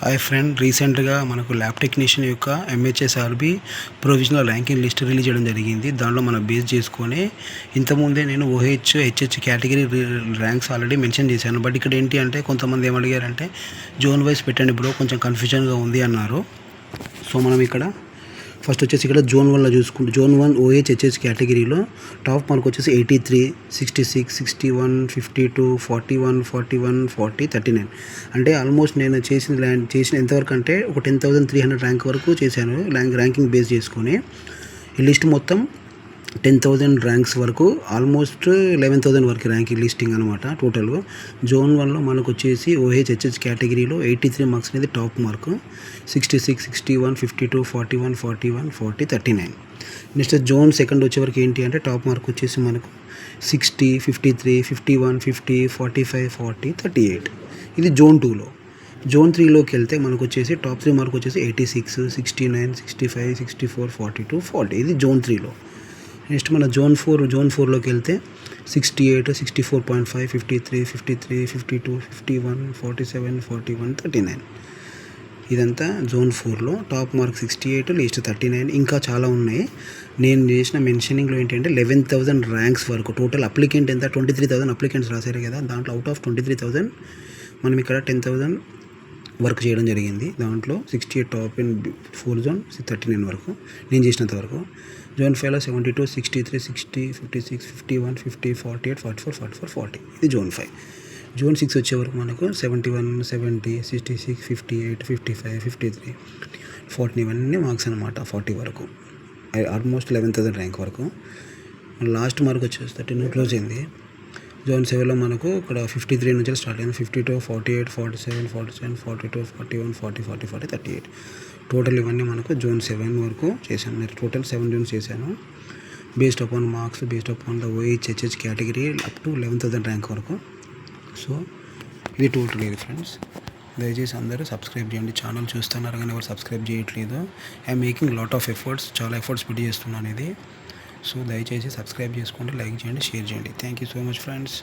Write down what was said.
Hi friend, రీసెంట్గా మనకు lab technician యొక్క MHSRB provisional ranking list release చేయడం జరిగింది. దాంట్లో మనం బేస్ చేసుకొని ఇంతకుముందే నేను HH category ranks already mention చేశాను. బట్ ఇక్కడ ఏంటి అంటే కొంతమంది ఏమడిగారంటే జోన్ వైజ్ పెట్టండి బ్రో, కొంచెం కన్ఫ్యూజన్గా ఉంది అన్నారు. సో మనం ఇక్కడ ఫస్ట్ వచ్చేసి ఇక్కడ జోన్ 1లో చూసుకుంటే జోన్ 1 హెచ్హెచ్ కేటగిరీలో టాప్ మార్క్ వచ్చేసి 83, 66, 61, 52, 41, 41, 40, 39. అంటే ఆల్మోస్ట్ నేను చేసిన ఎంతవరకు అంటే ఒక 10,300 ర్యాంక్ వరకు చేశాను. ర్యాంకింగ్ బేస్ చేసుకొని ఈ లిస్ట్ మొత్తం 10,000 ర్యాంక్స్ వరకు, ఆల్మోస్ట్ 11,000 వరకు ర్యాంకింగ్ లిస్టింగ్ అనమాట. టోటల్గా జోన్ 1లో మనకు వచ్చేసి హెచ్హెచ్ కేటగిరీలో 83 మార్క్స్ అనేది టాప్ మార్క్. 66, 61, 52, 41, 41, 40, 39. నెక్స్ట్ జోన్ 2 వచ్చే వరకు ఏంటి అంటే టాప్ మార్క్ వచ్చేసి మనకు 60, 53, 51, 50, 45, 40, 38. ఇది జోన్ 2లో. జోన్ 3లోకి వెళ్తే మనకు వచ్చేసి టాప్ 3 మార్క్ వచ్చేసి 86, 69, 65, 64, 42, 40. ఇది జోన్ 3లో. నెక్స్ట్ మన జోన్ 4లోకి వెళ్తే 68, 64.5, 53, 53, 52, 51, 47, 41, 39. ఇదంతా జోన్ 4లో. Top mark 68, least 39. ఇంకా చాలా ఉన్నాయి. నేను చేసిన మెన్షనింగ్లో ఏంటంటే 11,000 ర్యాంక్స్ వరకు. టోటల్ అప్లికెంట్ ఎంత 23,000 అప్లికెంట్స్ రాశారు కదా, దాంట్లో అవుట్ ఆఫ్ 23,000 మనం ఇక్కడ 10,000 వర్క్ చేయడం జరిగింది. దాంట్లో 68 టాప్ ఇన్ 4 జోన్, 39 వరకు నేను చేసినంత వరకు. జోన్ 5లో 72, 63, 60, 56, 51, 50, 48, 44, 44, 40. ఇది జోన్ 5. జోన్ 6 వచ్చే వరకు మనకు 71, 70, 66, 58, 55, 53, 40 ఇవన్నీ మార్క్స్ అనమాట. 40 వరకు, ఆల్మోస్ట్ 11,000 ర్యాంక్ వరకు. లాస్ట్ మార్క్ వచ్చేసి 13 క్లోజ్ అయింది. జోన్ 7లో మనకు ఇక్కడ 53 నుంచి స్టార్ట్ అయింది. 52, 48, 47, 47, 42, 41, 40, 40, 40, 38. టోటల్ ఇవన్నీ మనకు జోన్ 7 వరకు చేశాను. నేను టోటల్ 7 జోన్స్ చేశాను. Based upon marks, based upon the HH category up to 11,000 rank వరకు. సో ఇది టోటల్. ఇది ఫ్రెండ్స్, దయచేసి అందరూ సబ్స్క్రైబ్ చేయండి. ఛానల్ చూస్తున్నారు కానీ ఎవరు సబ్స్క్రైబ్ చేయట్లేదు. I'm making lot of efforts, చాలా ఎఫర్ట్స్ పెట్టి చేస్తున్నాను ఇది. సో దయచేసి సబ్స్క్రైబ్ చేసుకోండి, లైక్ చేయండి, షేర్ చేయండి. Thank you so much friends.